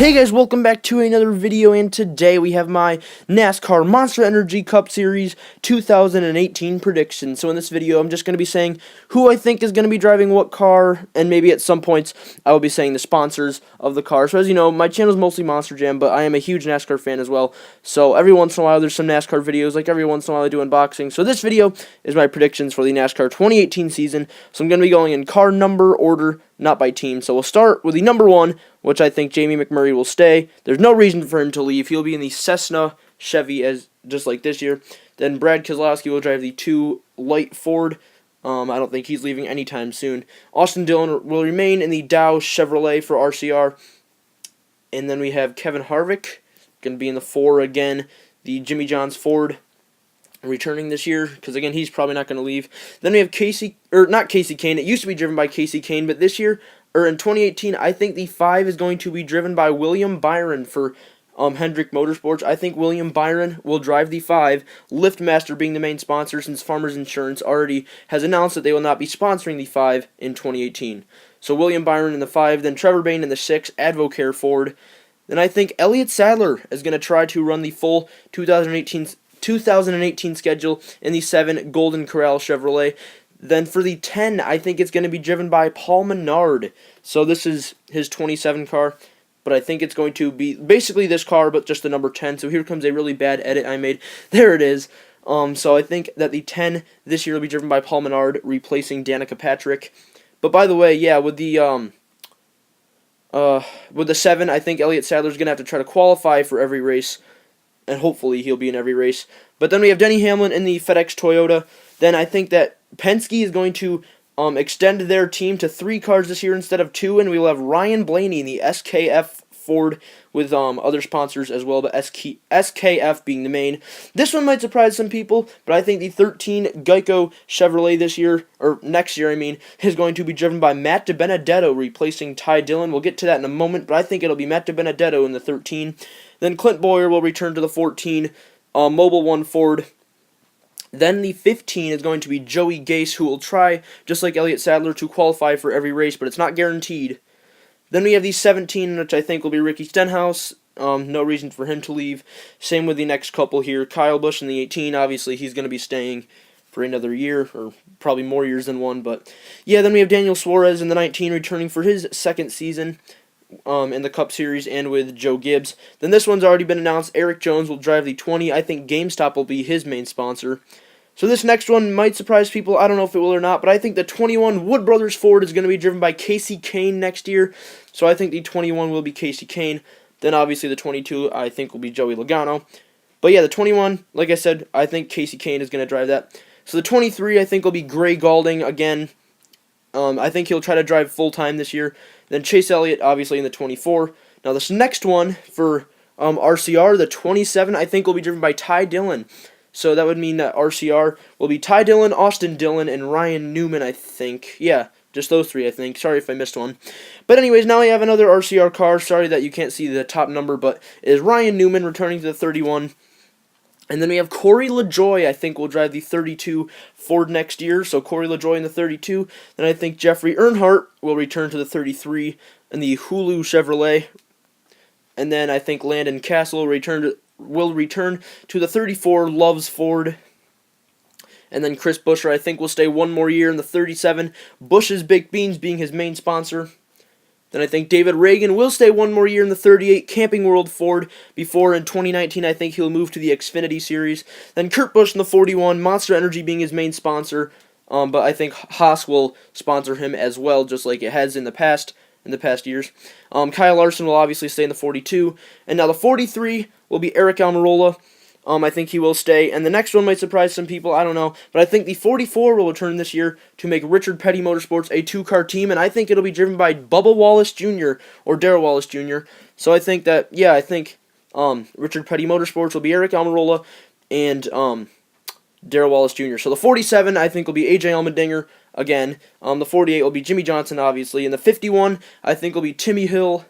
Hey guys, welcome back to another video, and today we have my NASCAR Monster Energy Cup Series 2018 predictions. So in this video, I'm just going to be saying who I think is going to be driving what car, and maybe at some points I will be saying the sponsors of the car. So as you know, my channel is mostly Monster Jam, but I am a huge NASCAR fan as well. So every once in a while there's some NASCAR videos, like every once in a while I do unboxing. So this video is my predictions for the NASCAR 2018 season. So I'm going to be going in car number order, not by team. So we'll start with the number one, which I think Jamie McMurray will stay. There's no reason for him to leave. He'll be in the Cessna Chevy as just like this year. Then Brad Keselowski will drive the 2 light Ford. I don't think he's leaving anytime soon. Austin Dillon will remain in the Dow Chevrolet for RCR. And then we have Kevin Harvick, going to be in the 4 again. The Jimmy John's Ford, returning this year, because again, he's probably not going to leave. Then we have not Casey Kane. It used to be driven by Casey Kane, but this year, or in 2018, I think the 5 is going to be driven by William Byron for Hendrick Motorsports. I think William Byron will drive the 5, LiftMaster being the main sponsor, since Farmers Insurance already has announced that they will not be sponsoring the 5 in 2018. So William Byron in the 5, then Trevor Bayne in the 6, Advocare Ford. Then I think Elliott Sadler is going to try to run the full 2018 schedule in the 7 Golden Corral Chevrolet. Then for the 10, I think it's going to be driven by Paul Menard. So this is his 27 car, but I think it's going to be basically this car, but just the number 10. So here comes a really bad edit I made. There it is. So I think that the 10 this year will be driven by Paul Menard, replacing Danica Patrick. But by the way, yeah, with the 7, I think Elliott Sadler's going to have to try to qualify for every race, and hopefully he'll be in every race. But then we have Denny Hamlin in the FedEx Toyota. Then I think that Penske is going to extend their team to 3 cars this year instead of 2, and we will have Ryan Blaney in the SKF Ford with other sponsors as well, but SKF being the main. This one might surprise some people, but I think the 13 Geico Chevrolet this year, or next year I mean, is going to be driven by Matt DiBenedetto, replacing Ty Dillon. We'll get to that in a moment, but I think it'll be Matt DiBenedetto in the 13. Then Clint Bowyer will return to the 14 Mobil 1 Ford. Then the 15 is going to be Joey Gase, who will try, just like Elliott Sadler, to qualify for every race, but it's not guaranteed. Then we have the 17, which I think will be Ricky Stenhouse. No reason for him to leave. Same with the next couple here. Kyle Busch in the 18, obviously he's going to be staying for another year, or probably more years than one. But yeah, then we have Daniel Suarez in the 19, returning for his second season in the Cup Series, and with Joe Gibbs. Then this one's already been announced. Eric Jones will drive the 20. I think GameStop will be his main sponsor. So this next one might surprise people. I don't know if it will or not, but I think the 21 Wood Brothers Ford is going to be driven by Casey Kane next year. So I think the 21 will be Casey Kane. Then obviously the 22 I think will be Joey Logano. But yeah, the 21, like I said, I think Casey Kane is going to drive that. So the 23 I think will be Gray Gaulding again. I think he'll try to drive full-time this year. Then Chase Elliott, obviously, in the 24. Now, this next one for RCR, the 27, I think will be driven by Ty Dillon. So that would mean that RCR will be Ty Dillon, Austin Dillon, and Ryan Newman, I think. Yeah, just those 3, I think. Sorry if I missed one. But anyways, now we have another RCR car. Sorry that you can't see the top number, but it is Ryan Newman returning to the 31. And then we have Corey LaJoie, I think, will drive the 32 Ford next year. So Corey LaJoie in the 32. Then I think Jeffrey Earnhardt will return to the 33 in the Hulu Chevrolet. And then I think Landon Castle will return to the 34 Loves Ford. And then Chris Buescher, I think, will stay one more year in the 37. Bush's Baked Beans being his main sponsor. Then I think David Reagan will stay one more year in the 38 Camping World Ford before in 2019 I think he'll move to the Xfinity Series. Then Kurt Busch in the 41, Monster Energy being his main sponsor, but I think Haas will sponsor him as well, just like it has in the past years. Kyle Larson will obviously stay in the 42, and now the 43 will be Eric Almirola. I think he will stay, and the next one might surprise some people, I don't know, but I think the 44 will return this year to make Richard Petty Motorsports a 2-car team, and I think it'll be driven by Bubba Wallace Jr. or Darrell Wallace Jr. So I think that, yeah, I think Richard Petty Motorsports will be Eric Almirola and Darrell Wallace Jr. So the 47, I think, will be AJ Allmendinger again. The 48 will be Jimmy Johnson, obviously, and the 51, I think, will be Timmy Hill.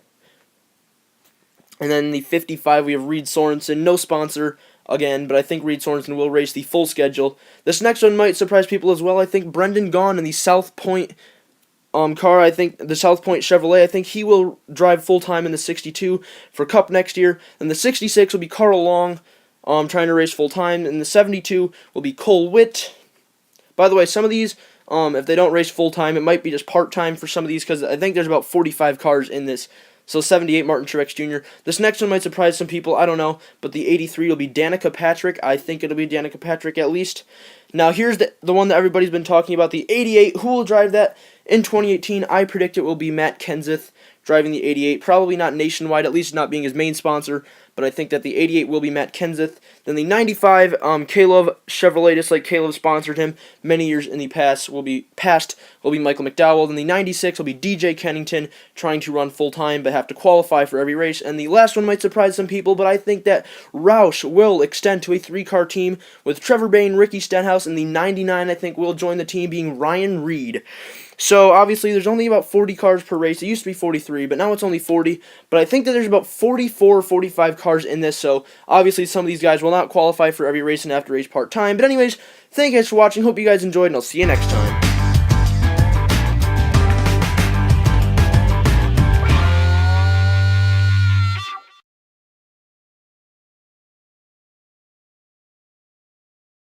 And then the 55, we have Reed Sorensen, no sponsor again, but I think Reed Sorensen will race the full schedule. This next one might surprise people as well. I think Brendan Gaughan in the South Point car, I think the South Point Chevrolet, I think he will drive full-time in the 62 for Cup next year. And the 66 will be Carl Long, trying to race full-time. And the 72 will be Cole Witt. By the way, some of these, if they don't race full-time, it might be just part-time for some of these, because I think there's about 45 cars in this. So 78, Martin Truex Jr. This next one might surprise some people, I don't know, but the 83 will be Danica Patrick. I think it'll be Danica Patrick at least. Now here's the one that everybody's been talking about, the 88. Who will drive that in 2018? I predict it will be Matt Kenseth driving the 88. Probably not nationwide, at least not being his main sponsor, but I think that the 88 will be Matt Kenseth. Then the 95, Caleb Chevrolet, just like Caleb sponsored him many years in the past, will be Michael McDowell. Then the 96 will be DJ Kennington, trying to run full-time, but have to qualify for every race. And the last one might surprise some people, but I think that Roush will extend to a 3-car team with Trevor Bayne, Ricky Stenhouse, and the 99, I think, will join the team, being Ryan Reed. So, obviously, there's only about 40 cars per race. It used to be 43, but now it's only 40. But I think that there's about 44 or 45 cars in this, so obviously some of these guys will not qualify for every race and have to race part-time. But anyways, thank you guys for watching. Hope you guys enjoyed, and I'll see you next time.